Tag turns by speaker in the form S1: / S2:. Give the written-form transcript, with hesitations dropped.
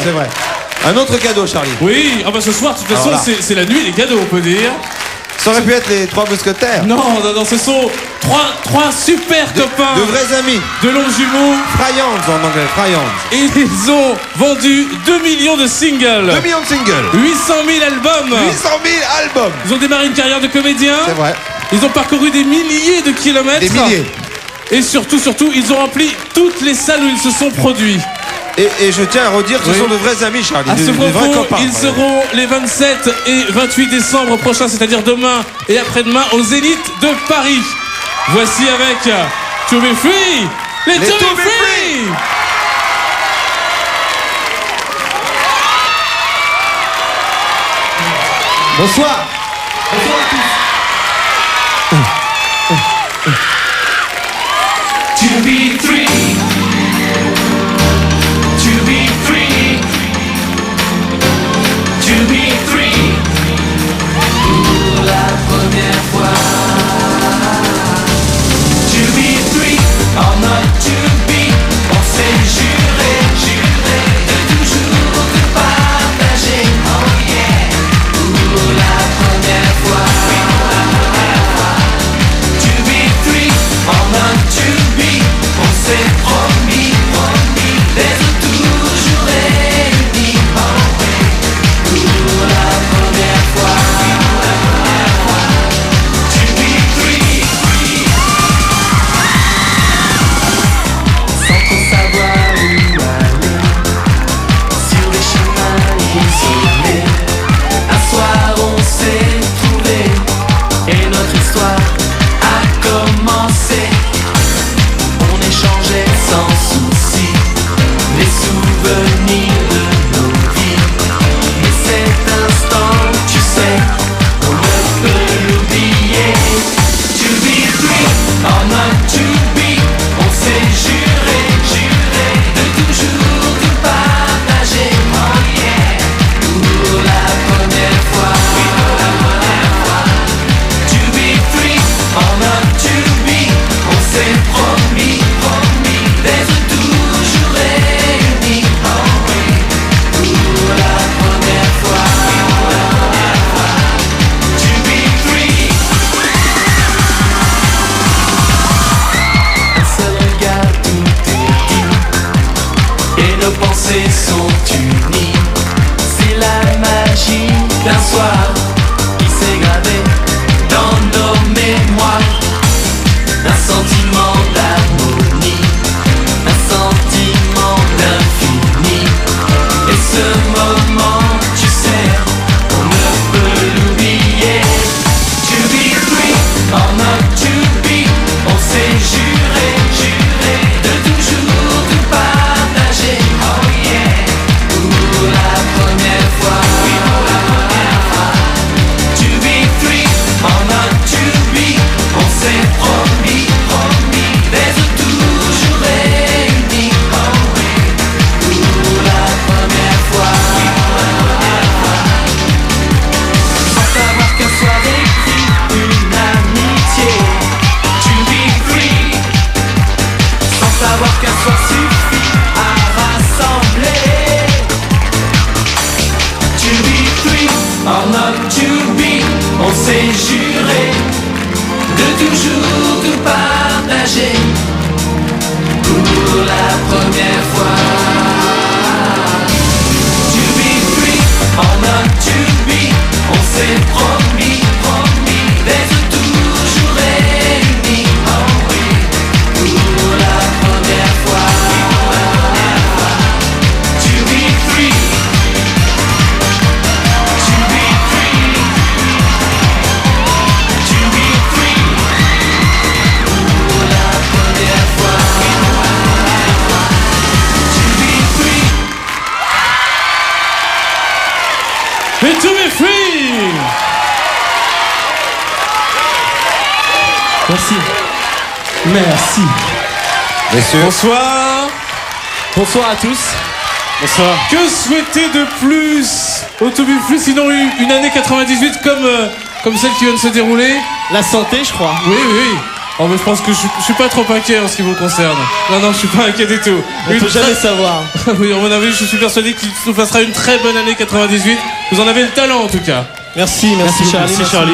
S1: c'est vrai. Un autre cadeau, Charlie.
S2: Oui, ah bah ce soir, de toute façon,
S1: Alors là.
S2: c'est la nuit des cadeaux, on peut dire.
S1: Ça aurait pu être les 3 mousquetaires.
S2: Non, ce sont trois super copains
S1: De vrais amis.
S2: de longs jumeaux.
S1: Fryans en anglais, Fryans.
S2: Et ils ont vendu 2 millions de singles.
S1: 2 millions de singles.
S2: 800 000 albums.
S1: 800 000 albums.
S2: Ils ont démarré une carrière de comédien.
S1: C'est vrai.
S2: Ils ont parcouru des milliers de kilomètres.
S1: Des milliers.
S2: Et surtout, ils ont rempli toutes les salles où ils se sont produits.
S1: Et je tiens à redire que ce
S2: Oui.
S1: sont de vrais amis, Charlie.
S2: À ce
S1: Des vrais
S2: propos,
S1: copains.
S2: ils seront les 27 et 28 décembre prochains, c'est-à-dire demain et après-demain, au Zénith de Paris. Voici avec To Be Free, les To Be Free.
S1: Bonsoir.
S3: To be free, to be free, to be free. Pour la première fois. To be free, or not to be. On s'est juré de toujours te partager. Oh yeah, pour la première fois. To be free, or not to be. On s'est promis d'être toujours réunis. Oh ouais, pour la première fois. To be free. Sans trop savoir où aller, sur des chemins isolés. Un soir on s'est trouvé et notre histoire a commencé. On échangeait sans souci les souvenirs de nos vies. Mais cet instant, tu sais, on ne peut l'oublier. To be free, or not to be. On s'est juré de toujours te partager. Oh yeah, pour la première fois. To be free, or not to be. On s'est promis d'être toujours réunis. Oh oui, pour la première fois. To be free. Un seul regard, tout est dit, et nos pensées sont unies. C'est la magie d'un soir qui s'est gravé dans nos mémoires. Un sentiment d'harmonie, un sentiment d'infini. Et ce moment, tu sais, on ne peut l'oublier. To be free, or not to be. On s'est juré de toujours te partager. Oh yeah, pour la première fois. To be free, or not to be. On s'est promis d'être toujours réunis. Oh oui, pour la première fois. Sans savoir qu'un soir écrit une amitié. To be free, sans savoir qu'un soir suffit à rassembler. To be free, or not to be. On s'est juré de toujours te partager. Pour la première fois. To be free, or not to be. On s'est promis d'être toujours réunis. Oh oui, pour la première fois. To be free, to be free, to be free. Pour la première fois. To be free.
S2: Les To Be Free.
S4: Merci. Merci.
S1: Messieurs.
S2: Bonsoir.
S4: Bonsoir à tous.
S2: Bonsoir. Que souhaiter de plus au To Be Free, sinon une année 98 comme celle qui vient de se dérouler?
S4: La santé, je crois.
S2: Oui. Oh, mais je pense que je suis pas trop inquiet en ce qui vous concerne. Non, je suis pas inquiet du tout.
S4: On peut jamais savoir.
S2: Oui, à mon avis, je suis persuadé qu'il nous passera une très bonne année 98. Vous en avez le talent en tout cas.
S4: Merci Charlie.